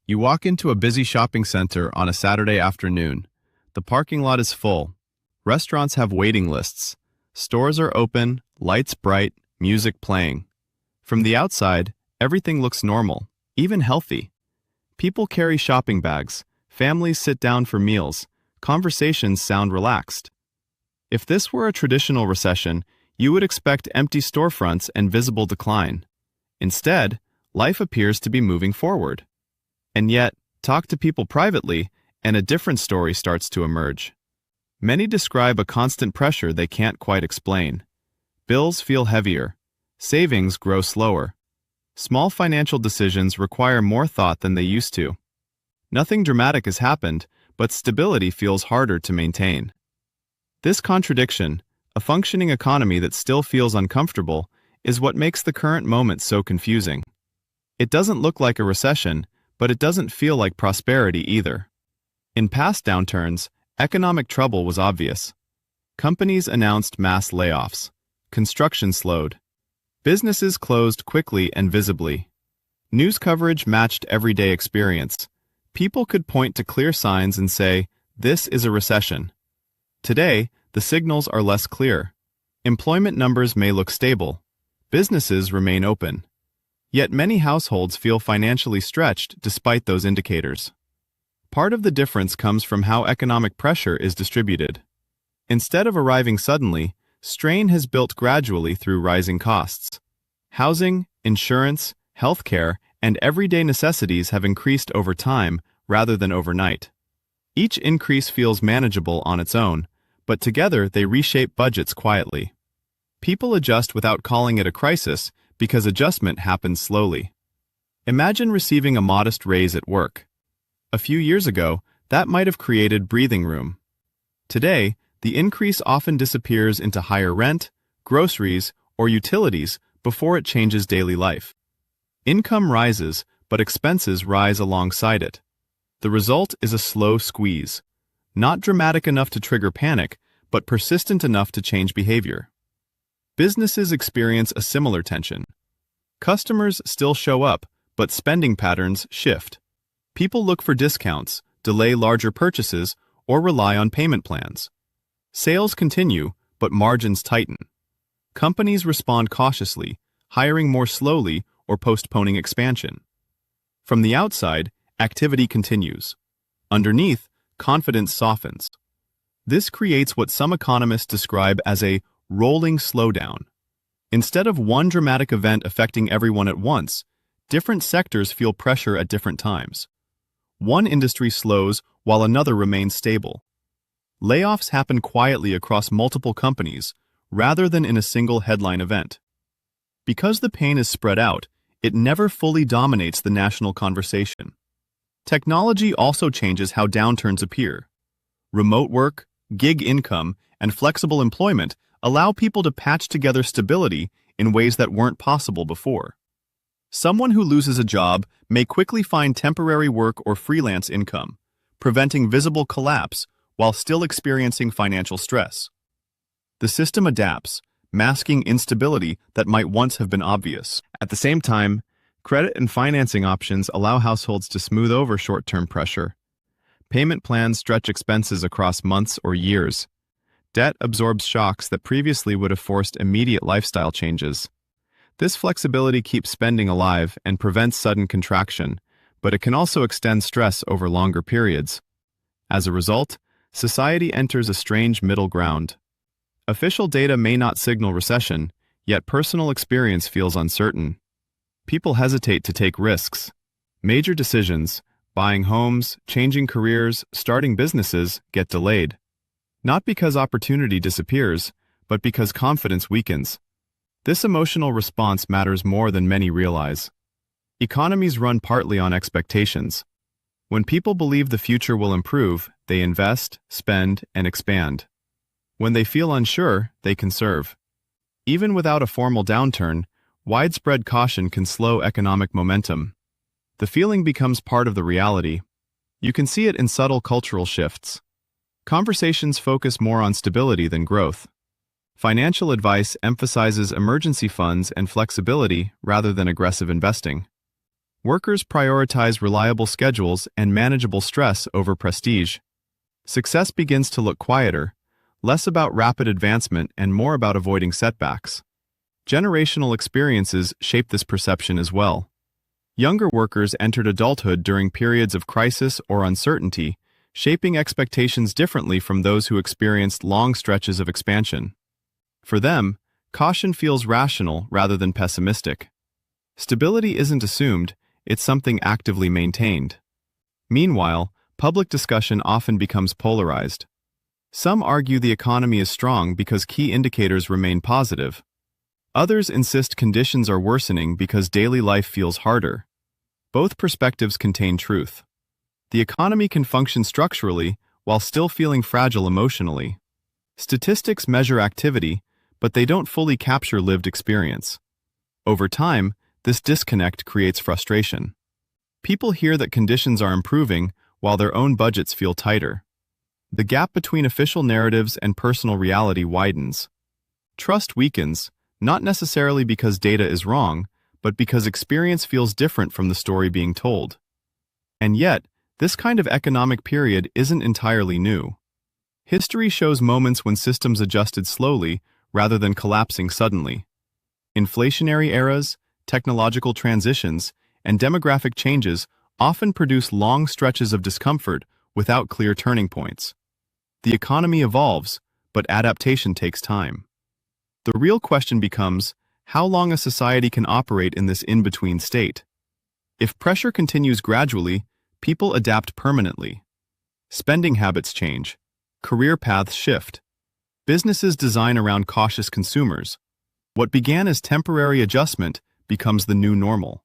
You walk into a busy shopping center on a Saturday afternoon. The parking lot is full. Restaurants have waiting lists. Stores are open, lights bright, music playing. From the outside, everything looks normal, even healthy. People carry shopping bags, families sit down for meals, conversations sound relaxed. If this were a traditional recession, you would expect empty storefronts and visible decline. Instead, life appears to be moving forward. And yet, talk to people privately, and a different story starts to emerge. Many describe a constant pressure they can't quite explain. Bills feel heavier. Savings grow slower. Small financial decisions require more thought than they used to. Nothing dramatic has happened, but stability feels harder to maintain. This contradiction, a functioning economy that still feels uncomfortable, is what makes the current moment so confusing. It doesn't look like a recession, but it doesn't feel like prosperity either. In past downturns, economic trouble was obvious. Companies announced mass layoffs. Construction slowed. Businesses closed quickly and visibly. News coverage matched everyday experience. People could point to clear signs and say, "This is a recession." Today, the signals are less clear. Employment numbers may look stable. Businesses remain open. Yet many households feel financially stretched despite those indicators. Part of the difference comes from how economic pressure is distributed. Instead of arriving suddenly, strain has built gradually through rising costs. Housing, insurance, healthcare, and everyday necessities have increased over time rather than overnight. Each increase feels manageable on its own, but together they reshape budgets quietly. People adjust without calling it a crisis because adjustment happens slowly. Imagine receiving a modest raise at work. A few years ago, that might have created breathing room. Today, the increase often disappears into higher rent, groceries, or utilities before it changes daily life. Income rises, but expenses rise alongside it. The result is a slow squeeze. Not dramatic enough to trigger panic, but persistent enough to change behavior. Businesses experience a similar tension. Customers still show up, but spending patterns shift. People look for discounts, delay larger purchases, or rely on payment plans. Sales continue, but margins tighten. Companies respond cautiously, hiring more slowly or postponing expansion. From the outside, activity continues. Underneath, confidence softens. This creates what some economists describe as a rolling slowdown. Instead of one dramatic event affecting everyone at once, different sectors feel pressure at different times. One industry slows while another remains stable. Layoffs happen quietly across multiple companies, rather than in a single headline event. Because the pain is spread out, it never fully dominates the national conversation. Technology also changes how downturns appear. Remote work, gig income, and flexible employment allow people to patch together stability in ways that weren't possible before. Someone who loses a job may quickly find temporary work or freelance income, preventing visible collapse while still experiencing financial stress. The system adapts, masking instability that might once have been obvious. At the same time, credit and financing options allow households to smooth over short-term pressure. Payment plans stretch expenses across months or years. Debt absorbs shocks that previously would have forced immediate lifestyle changes. This flexibility keeps spending alive and prevents sudden contraction, but it can also extend stress over longer periods. As a result, society enters a strange middle ground. Official data may not signal recession, yet personal experience feels uncertain. People hesitate to take risks. Major decisions, buying homes, changing careers, starting businesses, get delayed. Not because opportunity disappears, but because confidence weakens. This emotional response matters more than many realize. Economies run partly on expectations. When people believe the future will improve, they invest, spend, and expand. When they feel unsure, they conserve. Even without a formal downturn, widespread caution can slow economic momentum. The feeling becomes part of the reality. You can see it in subtle cultural shifts. Conversations focus more on stability than growth. Financial advice emphasizes emergency funds and flexibility rather than aggressive investing. Workers prioritize reliable schedules and manageable stress over prestige. Success begins to look quieter, less about rapid advancement and more about avoiding setbacks. Generational experiences shape this perception as well. Younger workers entered adulthood during periods of crisis or uncertainty, shaping expectations differently from those who experienced long stretches of expansion. For them, caution feels rational rather than pessimistic. Stability isn't assumed, it's something actively maintained. Meanwhile, public discussion often becomes polarized. Some argue the economy is strong because key indicators remain positive. Others insist conditions are worsening because daily life feels harder. Both perspectives contain truth. The economy can function structurally while still feeling fragile emotionally. Statistics measure activity, but they don't fully capture lived experience. Over time, this disconnect creates frustration. People hear that conditions are improving while their own budgets feel tighter. The gap between official narratives and personal reality widens. Trust weakens, not necessarily because data is wrong, but because experience feels different from the story being told. And yet, this kind of economic period isn't entirely new. History shows moments when systems adjusted slowly rather than collapsing suddenly. Inflationary eras, technological transitions, and demographic changes often produce long stretches of discomfort without clear turning points. The economy evolves, but adaptation takes time. The real question becomes how long a society can operate in this in-between state. If pressure continues gradually, people adapt permanently. Spending habits change. Career paths shift. Businesses design around cautious consumers. What began as temporary adjustment becomes the new normal.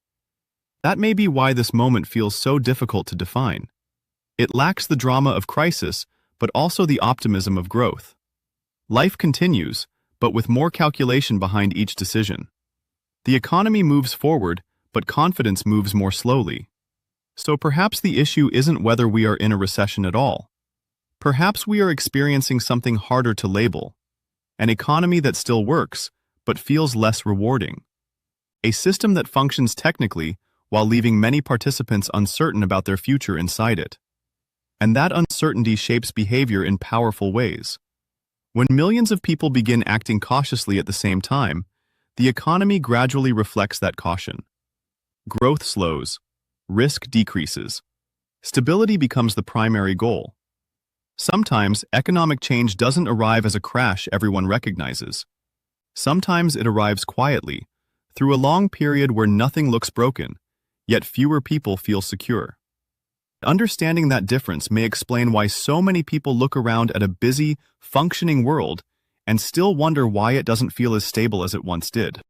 That may be why this moment feels so difficult to define. It lacks the drama of crisis, but also the optimism of growth. Life continues, but with more calculation behind each decision. The economy moves forward, but confidence moves more slowly. So perhaps the issue isn't whether we are in a recession at all. Perhaps we are experiencing something harder to label. An economy that still works, but feels less rewarding. A system that functions technically while leaving many participants uncertain about their future inside it. And that uncertainty shapes behavior in powerful ways. When millions of people begin acting cautiously at the same time, the economy gradually reflects that caution. Growth slows, risk decreases. Stability becomes the primary goal. Sometimes, economic change doesn't arrive as a crash everyone recognizes. Sometimes it arrives quietly, through a long period where nothing looks broken, yet fewer people feel secure. Understanding that difference may explain why so many people look around at a busy, functioning world and still wonder why it doesn't feel as stable as it once did.